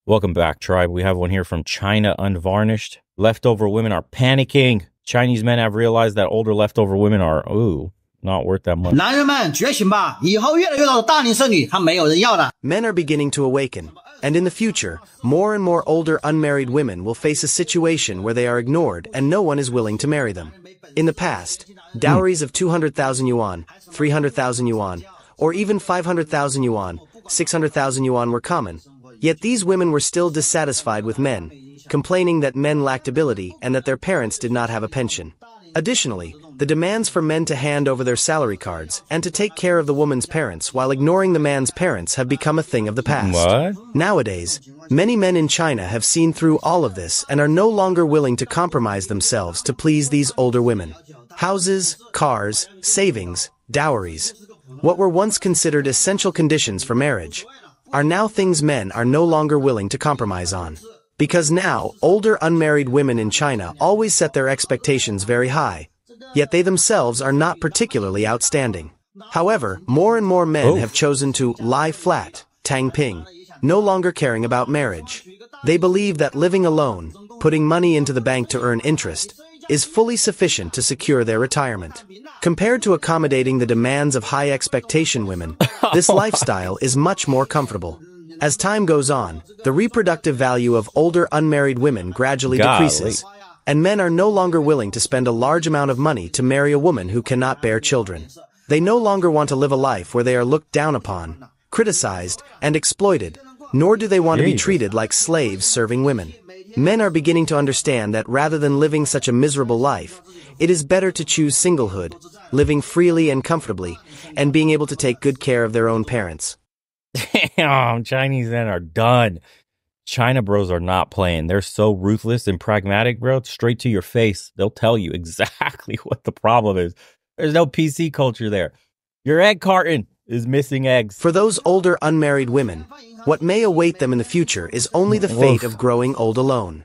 Welcome back, tribe. We have one here from China Unvarnished. Leftover women are panicking. Chinese men have realized that older leftover women are, not worth that much. Men are beginning to awaken, and in the future, more and more older unmarried women will face a situation where they are ignored and no one is willing to marry them. In the past, dowries of 200,000 yuan, 300,000 yuan, or even 500,000 yuan, 600,000 yuan were common. Yet these women were still dissatisfied with men, complaining that men lacked ability and that their parents did not have a pension. Additionally, the demands for men to hand over their salary cards and to take care of the woman's parents while ignoring the man's parents have become a thing of the past. What? Nowadays, many men in China have seen through all of this and are no longer willing to compromise themselves to please these older women. Houses, cars, savings, dowries, what were once considered essential conditions for marriage, are now things men are no longer willing to compromise on. Because now, older unmarried women in China always set their expectations very high, yet they themselves are not particularly outstanding. However, more and more men have chosen to lie flat, tang ping, no longer caring about marriage. They believe that living alone, putting money into the bank to earn interest, is fully sufficient to secure their retirement. Compared to accommodating the demands of high expectation women, this lifestyle is much more comfortable. As time goes on, the reproductive value of older unmarried women gradually decreases, and men are no longer willing to spend a large amount of money to marry a woman who cannot bear children. They no longer want to live a life where they are looked down upon, criticized, and exploited, nor do they want to be treated like slaves serving women. Men are beginning to understand that rather than living such a miserable life, it is better to choose singlehood, living freely and comfortably, and being able to take good care of their own parents. Damn, Chinese men are done. China bros are not playing. They're so ruthless and pragmatic, bro. Straight to your face. They'll tell you exactly what the problem is. There's no PC culture there. Your egg carton is missing eggs. For those older unmarried women, what may await them in the future is only the fate of growing old alone.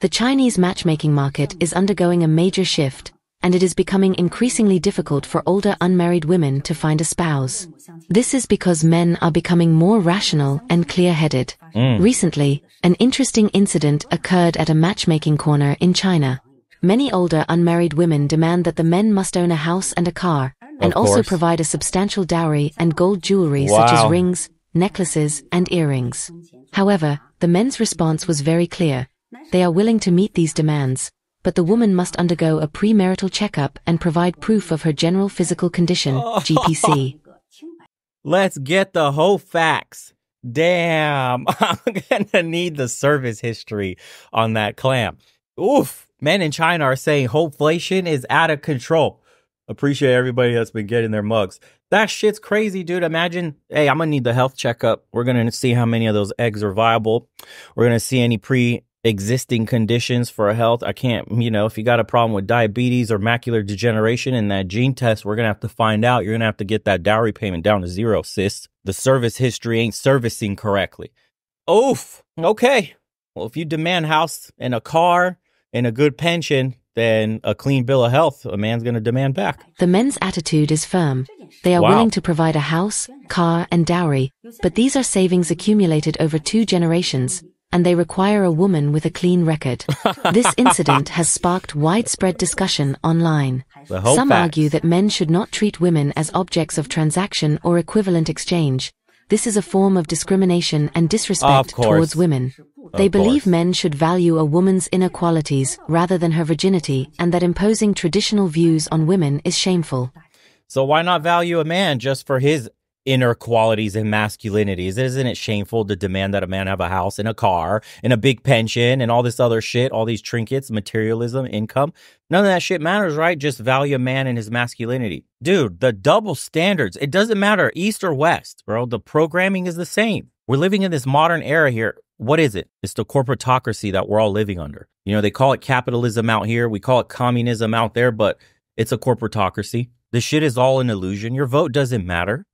The Chinese matchmaking market is undergoing a major shift, and it is becoming increasingly difficult for older unmarried women to find a spouse. This is because men are becoming more rational and clear-headed. Recently, an interesting incident occurred at a matchmaking corner in China. Many older unmarried women demand that the men must own a house and a car, and also provide a substantial dowry and gold jewelry such as rings, necklaces, and earrings. However, the men's response was very clear. They are willing to meet these demands, but the woman must undergo a premarital checkup and provide proof of her general physical condition, GPC. Let's get the whole facts. Damn, I'm gonna need the service history on that clam. Oof, men in China are saying inflation is out of control. Appreciate everybody that's been getting their mugs. That shit's crazy, dude. Imagine, hey, I'm gonna need the health checkup. We're gonna see how many of those eggs are viable. We're gonna see any pre-existing conditions for health. I can't, if you got a problem with diabetes or macular degeneration in that gene test, we're gonna have to find out. You're gonna have to get that dowry payment down to 0, sis. The service history ain't servicing correctly. Oof. Okay. Well, if you demand house and a car and a good pension, then a clean bill of health, a man's going to demand back. The men's attitude is firm. They are willing to provide a house, car, and dowry, but these are savings accumulated over 2 generations, and they require a woman with a clean record. This incident has sparked widespread discussion online. Some argue that men should not treat women as objects of transaction or equivalent exchange. This is a form of discrimination and disrespect towards women. They believe men should value a woman's inner qualities rather than her virginity, and that imposing traditional views on women is shameful. So why not value a man just for his inner qualities and masculinities? Isn't it shameful to demand that a man have a house and a car and a big pension and all this other shit, all these trinkets, materialism, income? None of that shit matters, right? Just value a man and his masculinity. Dude, the double standards, it doesn't matter east or west, bro. The programming is the same. We're living in this modern era here. What is it? It's the corporatocracy that we're all living under. They call it capitalism out here. We call it communism out there, but it's a corporatocracy. This shit is all an illusion. Your vote doesn't matter.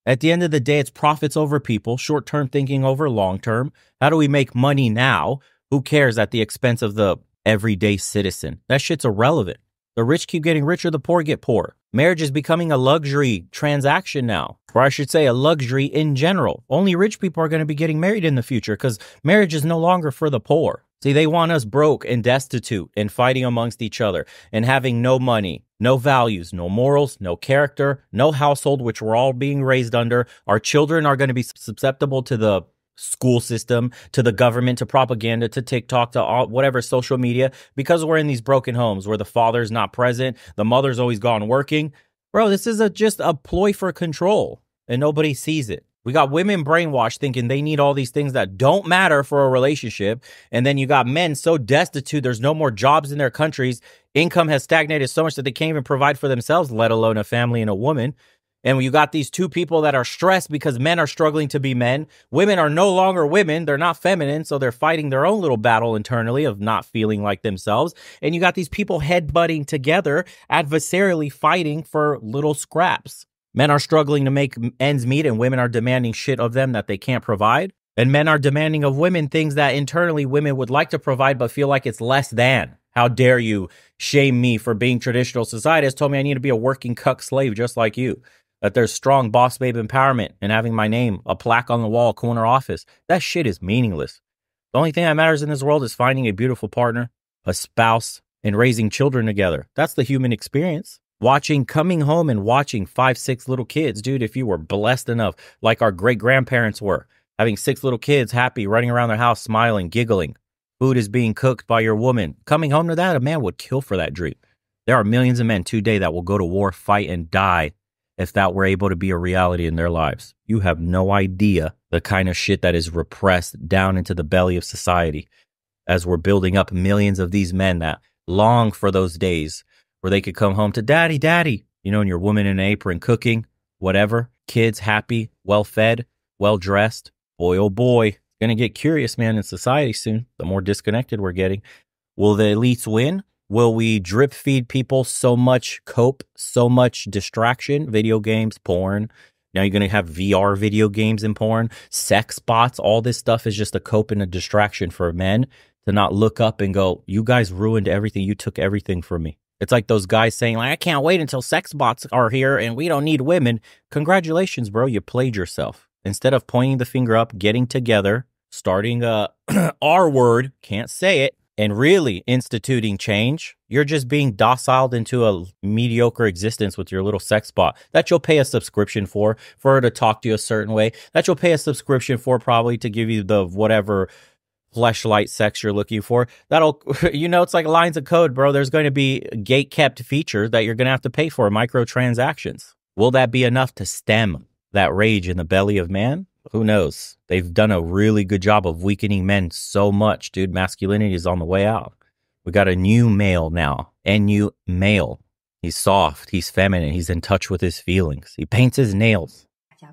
At the end of the day, it's profits over people, short-term thinking over long-term. How do we make money now? Who cares at the expense of the everyday citizen? That shit's irrelevant. The rich keep getting richer, the poor get poor. Marriage is becoming a luxury transaction now, or I should say a luxury in general. Only rich people are going to be getting married in the future because marriage is no longer for the poor. See, they want us broke and destitute and fighting amongst each other and having no money, no values, no morals, no character, no household, which we're all being raised under. Our children are going to be susceptible to the school system, to the government, to propaganda, to TikTok, to all, whatever social media, because we're in these broken homes where the father's not present, the mother's always gone working. Bro, this is just a ploy for control, and nobody sees it. We got women brainwashed thinking they need all these things that don't matter for a relationship, and then you got men so destitute, there's no more jobs in their countries, income has stagnated so much that they can't even provide for themselves, let alone a family and a woman. And you got these two people that are stressed because men are struggling to be men. Women are no longer women. They're not feminine. So they're fighting their own little battle internally of not feeling like themselves. And you got these people headbutting together, adversarially fighting for little scraps. Men are struggling to make ends meet and women are demanding shit of them that they can't provide. And men are demanding of women things that internally women would like to provide but feel like it's less than. How dare you shame me for being traditional? Society has told me I need to be a working cuck slave just like you. That there's strong boss babe empowerment and having my name, a plaque on the wall, corner office. That shit is meaningless. The only thing that matters in this world is finding a beautiful partner, a spouse, and raising children together. That's the human experience. Coming home and watching 5, 6 little kids. Dude, if you were blessed enough, like our great-grandparents were, having 6 little kids happy, running around their house, smiling, giggling. Food is being cooked by your woman. Coming home to that, a man would kill for that dream. There are millions of men today that will go to war, fight, and die if that were able to be a reality in their lives. You have no idea the kind of shit that is repressed down into the belly of society as we're building up millions of these men that long for those days where they could come home to daddy, daddy, and your woman in an apron cooking, whatever, kids happy, well-fed, well-dressed. Boy, oh boy, going to get curious, man, in society soon, the more disconnected we're getting. Will the elites win? Will we drip feed people so much cope, so much distraction, video games, porn? Now you're going to have VR video games and porn, sex bots. All this stuff is just a cope and a distraction for men to not look up and go, you guys ruined everything. You took everything from me. It's like those guys saying, I can't wait until sex bots are here and we don't need women. Congratulations, bro. You played yourself. Instead of pointing the finger up, getting together, starting a R word, can't say it, and really instituting change, you're just being dociled into a mediocre existence with your little sex bot that you'll pay a subscription for her to talk to you a certain way, that you'll pay a subscription for probably to give you the whatever fleshlight sex you're looking for. That'll, it's like lines of code, bro. There's going to be gate-kept features that you're going to have to pay for, microtransactions. Will that be enough to stem that rage in the belly of man? Who knows? They've done a really good job of weakening men so much, dude. Masculinity is on the way out. We got a new male now. New male. He's soft. He's feminine. He's in touch with his feelings. He paints his nails.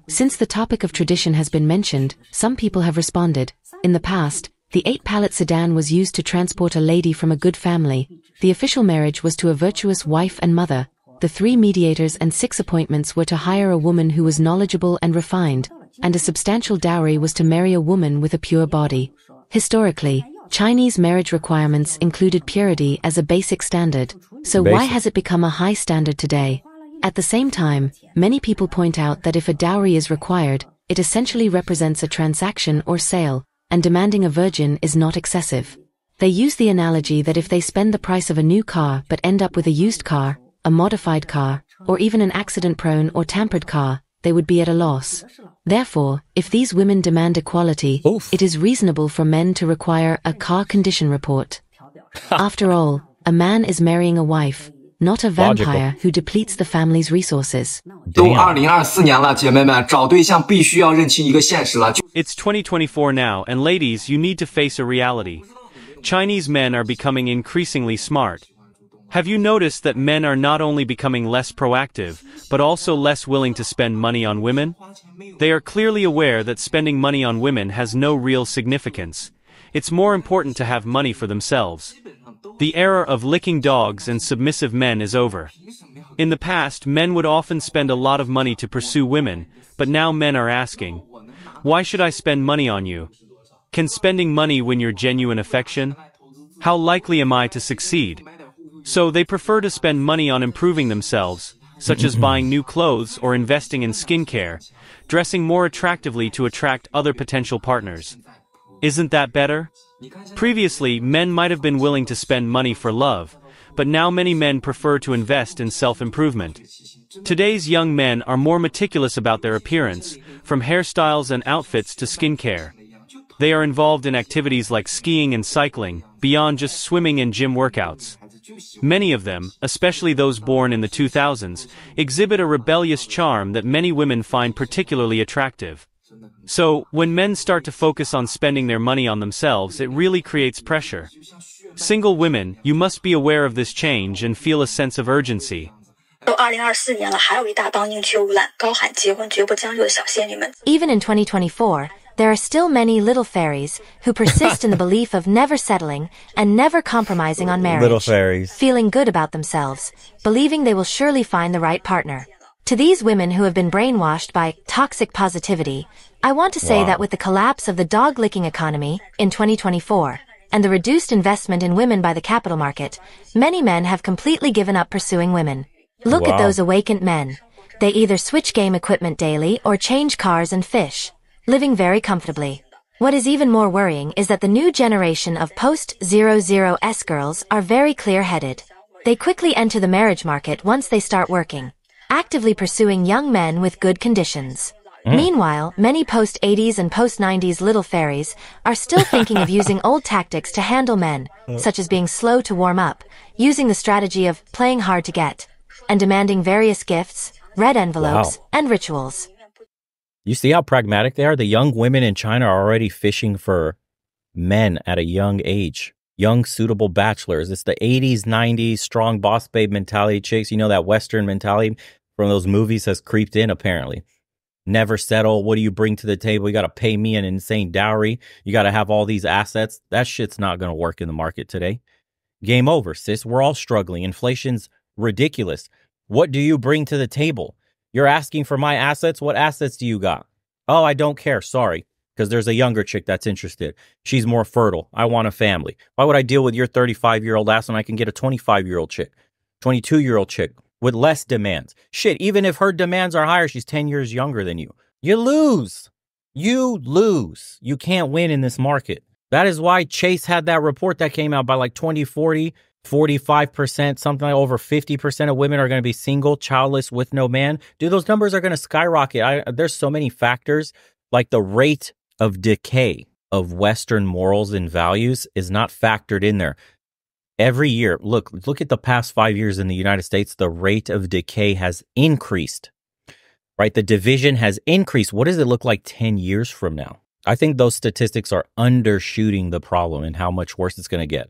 Since the topic of tradition has been mentioned, some people have responded. In the past, the 8-pallet sedan was used to transport a lady from a good family. The official marriage was to a virtuous wife and mother. The 3 mediators and 6 appointments were to hire a woman who was knowledgeable and refined, and a substantial dowry was to marry a woman with a pure body. Historically, Chinese marriage requirements included purity as a basic standard. So why has it become a high standard today? At the same time, many people point out that if a dowry is required, it essentially represents a transaction or sale, and demanding a virgin is not excessive. They use the analogy that if they spend the price of a new car but end up with a used car, a modified car, or even an accident-prone or tampered car, they would be at a loss. Therefore, if these women demand equality, it is reasonable for men to require a car condition report. After all, a man is marrying a wife, not a vampire who depletes the family's resources. It's 2024 now, and ladies, you need to face a reality. Chinese men are becoming increasingly smart. Have you noticed that men are not only becoming less proactive, but also less willing to spend money on women? They are clearly aware that spending money on women has no real significance. It's more important to have money for themselves. The era of licking dogs and submissive men is over. In the past, men would often spend a lot of money to pursue women, but now men are asking, why should I spend money on you? Can spending money win your genuine affection? How likely am I to succeed? So they prefer to spend money on improving themselves, such as buying new clothes or investing in skincare, dressing more attractively to attract other potential partners. Isn't that better? Previously, men might have been willing to spend money for love, but now many men prefer to invest in self-improvement. Today's young men are more meticulous about their appearance, from hairstyles and outfits to skincare. They are involved in activities like skiing and cycling, beyond just swimming and gym workouts. Many of them, especially those born in the 2000s, exhibit a rebellious charm that many women find particularly attractive. So, when men start to focus on spending their money on themselves, it really creates pressure. Single women, you must be aware of this change and feel a sense of urgency. Even in 2024, there are still many little fairies who persist in the belief of never settling and never compromising on marriage. Little fairies. Feeling good about themselves, believing they will surely find the right partner. To these women who have been brainwashed by toxic positivity, I want to say that with the collapse of the dog-licking economy in 2024, and the reduced investment in women by the capital market, many men have completely given up pursuing women. Look at those awakened men. They either switch game equipment daily or change cars and fish, living very comfortably. What is even more worrying is that the new generation of post-00s girls are very clear-headed. They quickly enter the marriage market once they start working, actively pursuing young men with good conditions. Meanwhile, many post-80s and post-90s little fairies are still thinking of using old tactics to handle men, such as being slow to warm up, using the strategy of playing hard to get, and demanding various gifts, red envelopes, and rituals. You see how pragmatic they are? The young women in China are already fishing for men at a young age. Young, suitable bachelors. It's the 80s, 90s, strong boss babe mentality chicks. You know, that Western mentality from those movies has creeped in, apparently. Never settle. What do you bring to the table? You got to pay me an insane dowry. You got to have all these assets. That shit's not going to work in the market today. Game over, sis. We're all struggling. Inflation's ridiculous. What do you bring to the table? You're asking for my assets? What assets do you got? Oh, I don't care. Sorry. Because there's a younger chick that's interested. She's more fertile. I want a family. Why would I deal with your 35-year-old ass when I can get a 25-year-old chick, 22-year-old chick with less demands? Shit, even if her demands are higher, she's 10 years younger than you. You lose. You lose. You can't win in this market. That is why Chase had that report that came out by like 2040. 45%, something like over 50% of women are going to be single, childless, with no man. Dude, those numbers are going to skyrocket. There's so many factors, like the rate of decay of Western morals and values is not factored in there. Every year, look at the past 5 years in the United States, the rate of decay has increased, right? The division has increased. What does it look like 10 years from now? I think those statistics are undershooting the problem and how much worse it's going to get.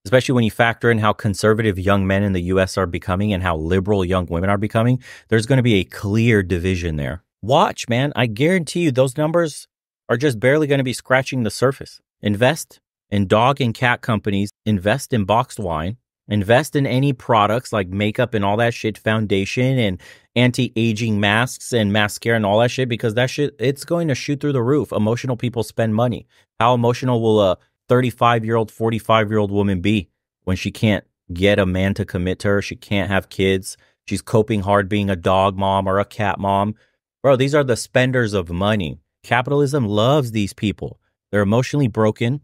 Especially when you factor in how conservative young men in the U.S. are becoming and how liberal young women are becoming, there's going to be a clear division there. Watch, man. I guarantee you those numbers are just barely going to be scratching the surface. Invest in dog and cat companies. Invest in boxed wine. Invest in any products like makeup and all that shit, foundation and anti-aging masks and mascara and all that shit, because that shit, it's going to shoot through the roof. Emotional people spend money. How emotional will a 35-year-old, 45-year-old woman be when she can't get a man to commit to her? She can't have kids. She's coping hard being a dog mom or a cat mom. Bro, these are the spenders of money. Capitalism loves these people. They're emotionally broken.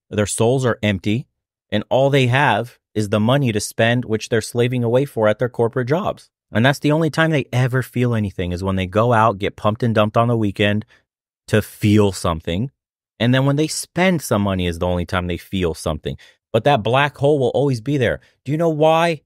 Their souls are empty. And all they have is the money to spend, which they're slaving away for at their corporate jobs. And that's the only time they ever feel anything, is when they go out, get pumped and dumped on the weekend to feel something. And then when they spend some money is the only time they feel something. But that black hole will always be there. Do you know why?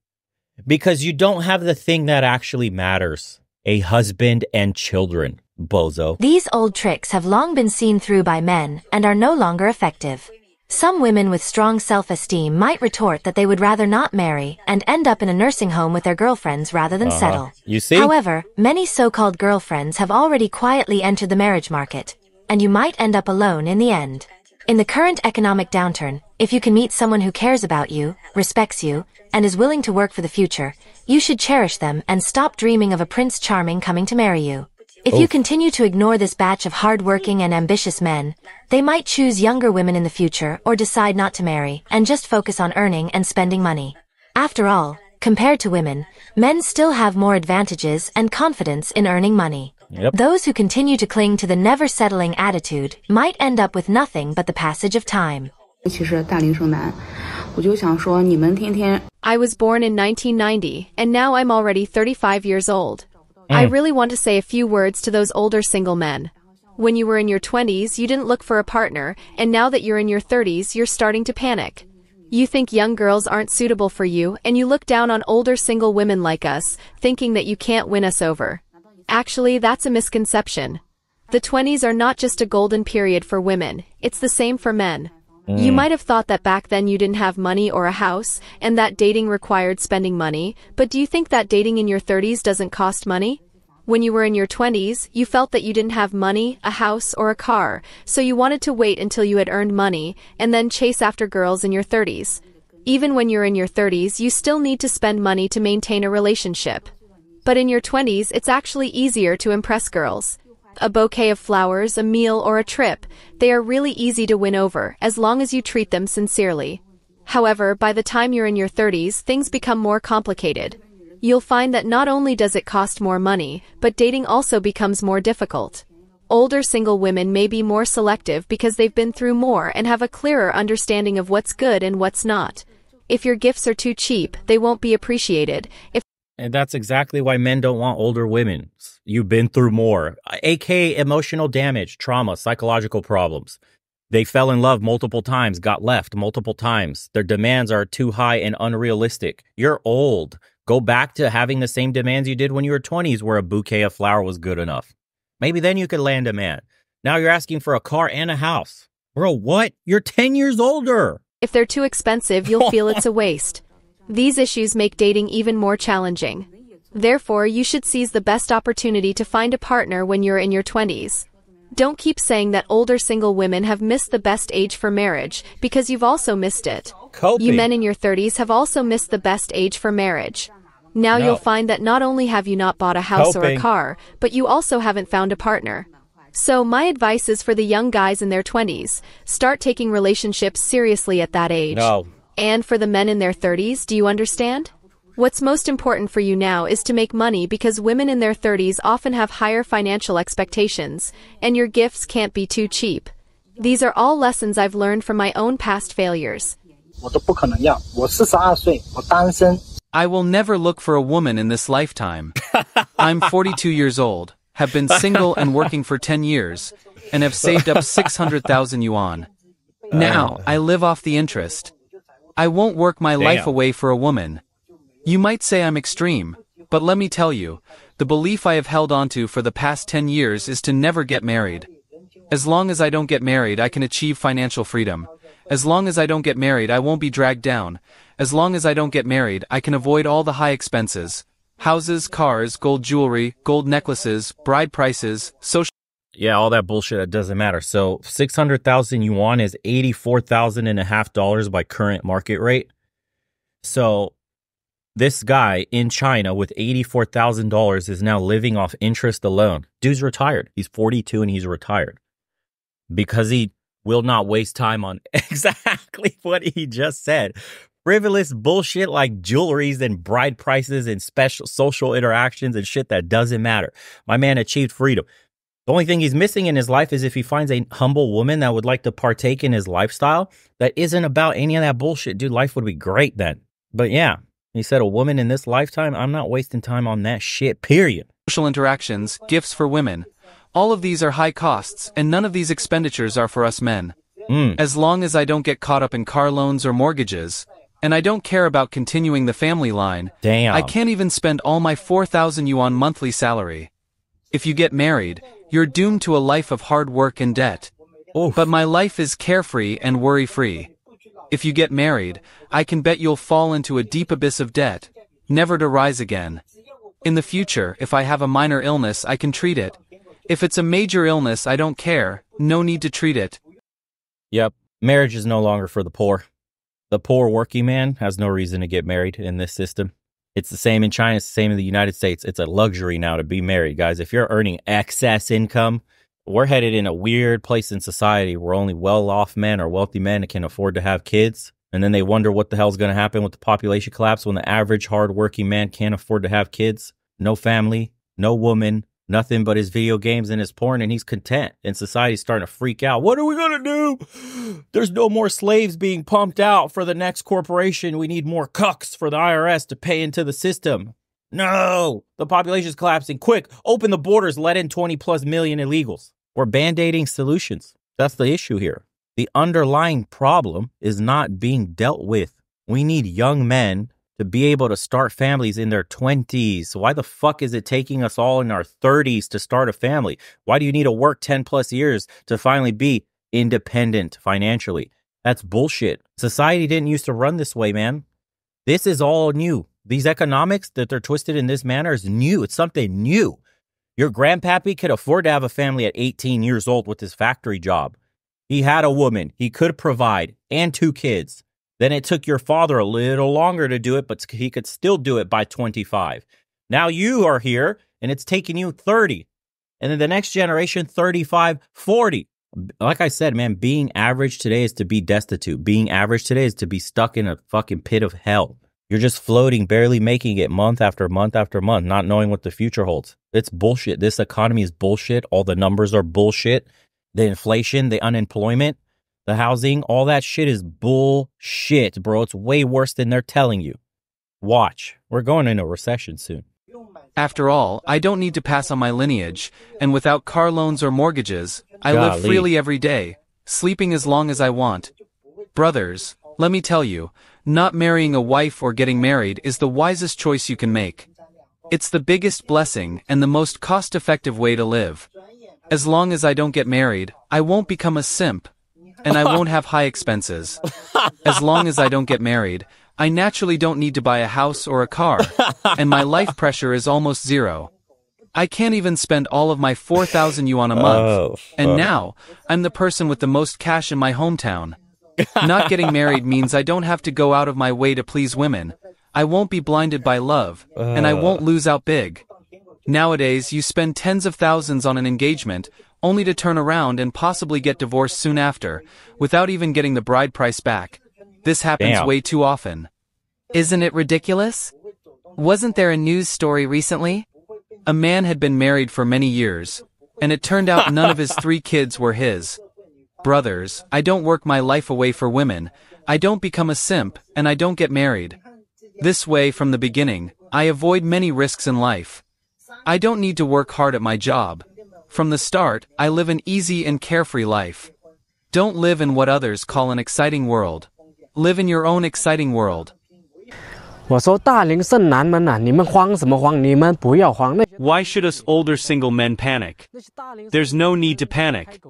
Because you don't have the thing that actually matters. A husband and children, bozo. These old tricks have long been seen through by men and are no longer effective. Some women with strong self-esteem might retort that they would rather not marry and end up in a nursing home with their girlfriends rather than settle. You see? However, many so-called girlfriends have already quietly entered the marriage market, and you might end up alone in the end. In the current economic downturn, if you can meet someone who cares about you, respects you, and is willing to work for the future, you should cherish them and stop dreaming of a Prince Charming coming to marry you. If you continue to ignore this batch of hard-working and ambitious men, they might choose younger women in the future or decide not to marry and just focus on earning and spending money. After all, Compared to women, men still have more advantages and confidence in earning money. Yep. Those who continue to cling to the never-settling attitude might end up with nothing but the passage of time. I was born in 1990, and now I'm already 35 years old. I really want to say a few words to those older single men. When you were in your 20s, you didn't look for a partner, and now that you're in your 30s, you're starting to panic. You think young girls aren't suitable for you, and you look down on older single women like us, thinking that you can't win us over. Actually, that's a misconception. The 20s are not just a golden period for women, it's the same for men. You might have thought that back then you didn't have money or a house, and that dating required spending money, but do you think that dating in your 30s doesn't cost money? When you were in your 20s, you felt that you didn't have money, a house, or a car, so you wanted to wait until you had earned money, and then chase after girls in your 30s. Even when you're in your 30s, you still need to spend money to maintain a relationship. But in your 20s, it's actually easier to impress girls. A bouquet of flowers, a meal, or a trip, they are really easy to win over, as long as you treat them sincerely. However, by the time you're in your 30s, things become more complicated. You'll find that not only does it cost more money, but dating also becomes more difficult. Older single women may be more selective because they've been through more and have a clearer understanding of what's good and what's not. If your gifts are too cheap, they won't be appreciated. And that's exactly why men don't want older women. You've been through more, aka emotional damage, trauma, psychological problems. They fell in love multiple times, got left multiple times. Their demands are too high and unrealistic. You're old. Go back to having the same demands you did when you were 20s where a bouquet of flowers was good enough. Maybe then you could land a man. Now you're asking for a car and a house. Bro, what? You're 10 years older. If they're too expensive, you'll feel it's a waste. These issues make dating even more challenging. Therefore, you should seize the best opportunity to find a partner when you're in your 20s. Don't keep saying that older single women have missed the best age for marriage, because you've also missed it. You men in your 30s have also missed the best age for marriage. Now you'll find that not only have you not bought a house or a car, but you also haven't found a partner. So my advice is for the young guys in their 20s, start taking relationships seriously at that age. And for the men in their 30s, do you understand? What's most important for you now is to make money because women in their 30s often have higher financial expectations, and your gifts can't be too cheap. These are all lessons I've learned from my own past failures. I will never look for a woman in this lifetime. I'm 42 years old, have been single and working for 10 years, and have saved up 600,000 yuan. Now, I live off the interest. I won't work my life away for a woman. You might say I'm extreme, but let me tell you, the belief I have held onto for the past 10 years is to never get married. As long as I don't get married, I can achieve financial freedom. As long as I don't get married, I won't be dragged down. As long as I don't get married, I can avoid all the high expenses. Houses, cars, gold jewelry, gold necklaces, bride prices, social... Yeah, all that bullshit, that doesn't matter. So 600,000 yuan is $84,500 by current market rate. So this guy in China with $84,000 is now living off interest alone. Dude's retired. He's 42 and he's retired because he will not waste time on exactly what he just said. Frivolous bullshit like jewelries and bride prices and special social interactions and shit that doesn't matter. My man achieved freedom. The only thing he's missing in his life is if he finds a humble woman that would like to partake in his lifestyle that isn't about any of that bullshit. Dude, life would be great then. But yeah, he said a woman in this lifetime, I'm not wasting time on that shit, period. Social interactions, gifts for women. All of these are high costs, and none of these expenditures are for us men. As long as I don't get caught up in car loans or mortgages, and I don't care about continuing the family line, I can't even spend all my 4,000 yuan monthly salary. If you get married, you're doomed to a life of hard work and debt. But my life is carefree and worry-free. If you get married, I can bet you'll fall into a deep abyss of debt, never to rise again. In the future, if I have a minor illness, I can treat it. If it's a major illness, I don't care, no need to treat it. Yep, marriage is no longer for the poor. The poor working man has no reason to get married in this system. It's the same in China, it's the same in the United States. It's a luxury now to be married, guys. If you're earning excess income, we're headed in a weird place in society where only well-off men or wealthy men can afford to have kids. And then they wonder what the hell's going to happen with the population collapse when the average hardworking man can't afford to have kids, no family, no woman, nothing but his video games and his porn, and he's content. And society's starting to freak out. What are we going to do? There's no more slaves being pumped out for the next corporation. We need more cucks for the IRS to pay into the system. No, the population's collapsing. Quick, open the borders, let in 20 plus million illegals. We're band-aiding solutions. That's the issue here. The underlying problem is not being dealt with. We need young men to be able to start families in their 20s. So why the fuck is it taking us all in our 30s to start a family? Why do you need to work 10 plus years to finally be independent financially? That's bullshit. Society didn't used to run this way, man. This is all new. These economics that they're twisted in this manner is new. It's something new. Your grandpappy could afford to have a family at 18 years old with his factory job. He had a woman he could provide and 2 kids. Then it took your father a little longer to do it, but he could still do it by 25. Now you are here and it's taking you 30. And then the next generation, 35, 40. Like I said, man, being average today is to be destitute. Being average today is to be stuck in a fucking pit of hell. You're just floating, barely making it month after month after month, not knowing what the future holds. It's bullshit. This economy is bullshit. All the numbers are bullshit. The inflation, the unemployment, the housing, all that shit is bullshit, bro. It's way worse than they're telling you. Watch. We're going into a recession soon. After all, I don't need to pass on my lineage, and without car loans or mortgages, I live freely every day, sleeping as long as I want. Brothers, let me tell you, not marrying a wife or getting married is the wisest choice you can make. It's the biggest blessing and the most cost-effective way to live. As long as I don't get married, I won't become a simp, and I won't have high expenses. As long as I don't get married, I naturally don't need to buy a house or a car, and my life pressure is almost zero. I can't even spend all of my 4,000 yuan a month, and now, I'm the person with the most cash in my hometown. Not getting married means I don't have to go out of my way to please women. I won't be blinded by love, and I won't lose out big. Nowadays, you spend tens of thousands on an engagement, only to turn around and possibly get divorced soon after, without even getting the bride price back. This happens way too often. Isn't it ridiculous? Wasn't there a news story recently? A man had been married for many years, and it turned out none of his 3 kids were his. Brothers, I don't work my life away for women, I don't become a simp, and I don't get married. This way, from the beginning, I avoid many risks in life. I don't need to work hard at my job. From the start, I live an easy and carefree life. Don't live in what others call an exciting world. Live in your own exciting world. Why should us older single men panic? There's no need to panic.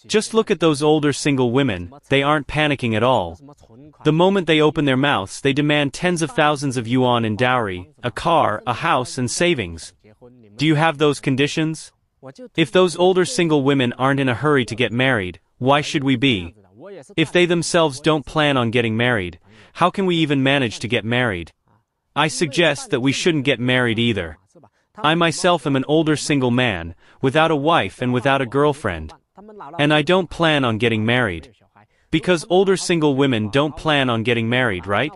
Just look at those older single women, they aren't panicking at all. The moment they open their mouths, they demand tens of thousands of yuan in dowry, a car, a house, and savings. Do you have those conditions? If those older single women aren't in a hurry to get married, why should we be? If they themselves don't plan on getting married, how can we even manage to get married? I suggest that we shouldn't get married either. I myself am an older single man, without a wife and without a girlfriend. And I don't plan on getting married. Because older single women don't plan on getting married, right?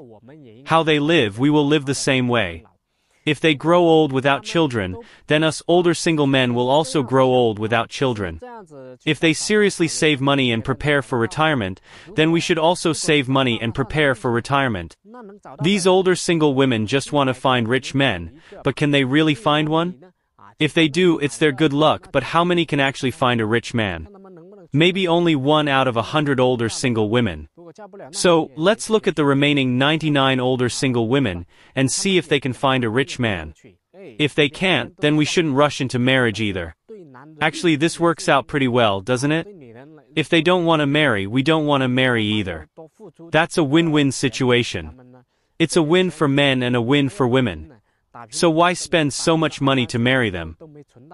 How they live, we will live the same way. If they grow old without children, then us older single men will also grow old without children. If they seriously save money and prepare for retirement, then we should also save money and prepare for retirement. These older single women just want to find rich men, but can they really find one? If they do, it's their good luck, but how many can actually find a rich man? Maybe only 1 out of 100 older single women. So, let's look at the remaining 99 older single women, and see if they can find a rich man. If they can't, then we shouldn't rush into marriage either. Actually, this works out pretty well, doesn't it? If they don't want to marry, we don't want to marry either. That's a win-win situation. It's a win for men and a win for women. So why spend so much money to marry them?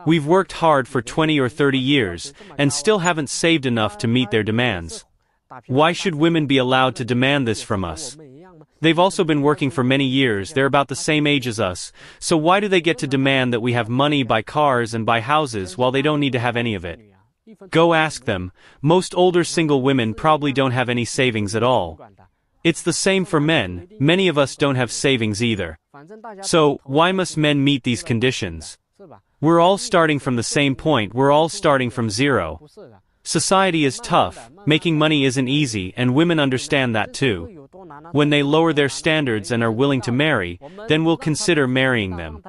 We've worked hard for 20 or 30 years, and still haven't saved enough to meet their demands. Why should women be allowed to demand this from us? They've also been working for many years, they're about the same age as us, so why do they get to demand that we have money, buy cars, and buy houses while they don't need to have any of it? Go ask them. Most older single women probably don't have any savings at all. It's the same for men, many of us don't have savings either. So, why must men meet these conditions? We're all starting from the same point, we're all starting from zero. Society is tough, making money isn't easy, and women understand that too. When they lower their standards and are willing to marry, then we'll consider marrying them.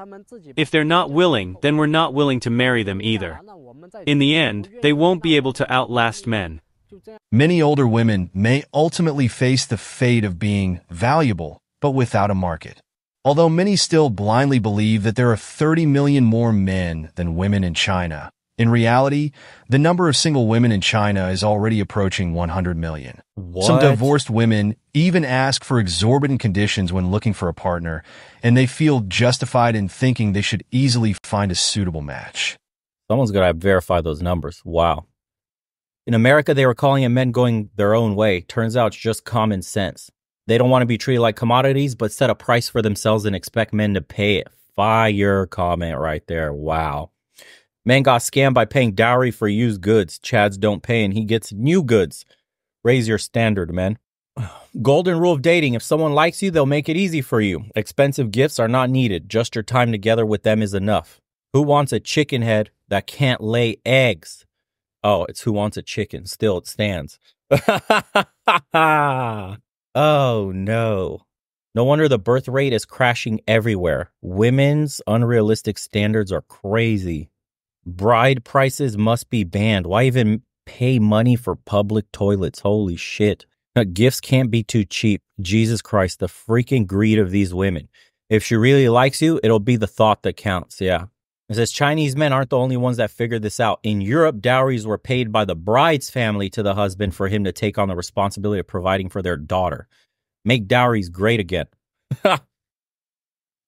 If they're not willing, then we're not willing to marry them either. In the end, they won't be able to outlast men. Many older women may ultimately face the fate of being valuable, but without a market. Although many still blindly believe that there are 30 million more men than women in China, in reality, the number of single women in China is already approaching 100 million. What? Some divorced women even ask for exorbitant conditions when looking for a partner, and they feel justified in thinking they should easily find a suitable match. Someone's got to verify those numbers. Wow. In America, they were calling it men going their own way. Turns out it's just common sense. They don't want to be treated like commodities, but set a price for themselves and expect men to pay it. Fire comment right there. Wow. Men got scammed by paying dowry for used goods. Chads don't pay and he gets new goods. Raise your standard, men. Golden rule of dating. If someone likes you, they'll make it easy for you. Expensive gifts are not needed. Just your time together with them is enough. Who wants a chicken head that can't lay eggs? Oh, it's who wants a chicken. Still, it stands. Oh, no. No wonder the birth rate is crashing everywhere. Women's unrealistic standards are crazy. Bride prices must be banned. Why even pay money for public toilets? Holy shit. Gifts can't be too cheap. Jesus Christ, the freaking greed of these women. If she really likes you, it'll be the thought that counts. Yeah. It says Chinese men aren't the only ones that figured this out. In Europe, dowries were paid by the bride's family to the husband for him to take on the responsibility of providing for their daughter. Make dowries great again.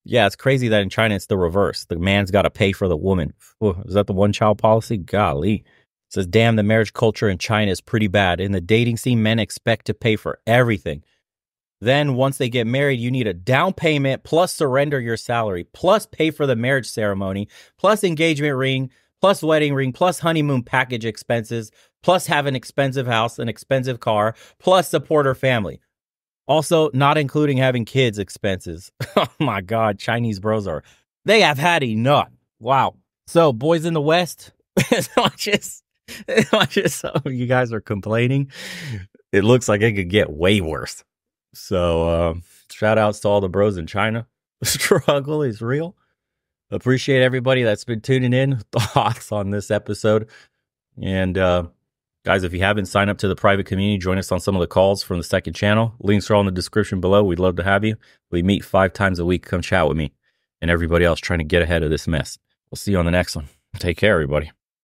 Yeah, it's crazy that in China it's the reverse. The man's got to pay for the woman. Is that the one-child policy? Golly. It says, damn, the marriage culture in China is pretty bad. In the dating scene, men expect to pay for everything. Then once they get married, you need a down payment plus surrender your salary, plus pay for the marriage ceremony, plus engagement ring, plus wedding ring, plus honeymoon package expenses, plus have an expensive house, an expensive car, plus support her family. Also, not including having kids expenses. Oh my God, Chinese bros they have had enough. Wow. So, boys in the West, as much as some of you guys are complaining, it looks like it could get way worse. So, shout outs to all the bros in China. The struggle is real. Appreciate everybody that's been tuning in. Thoughts on this episode. And, guys, if you haven't signed up to the private community, join us on some of the calls from the second channel. Links are all in the description below. We'd love to have you. We meet 5 times a week. Come chat with me and everybody else trying to get ahead of this mess. We'll see you on the next one. Take care, everybody.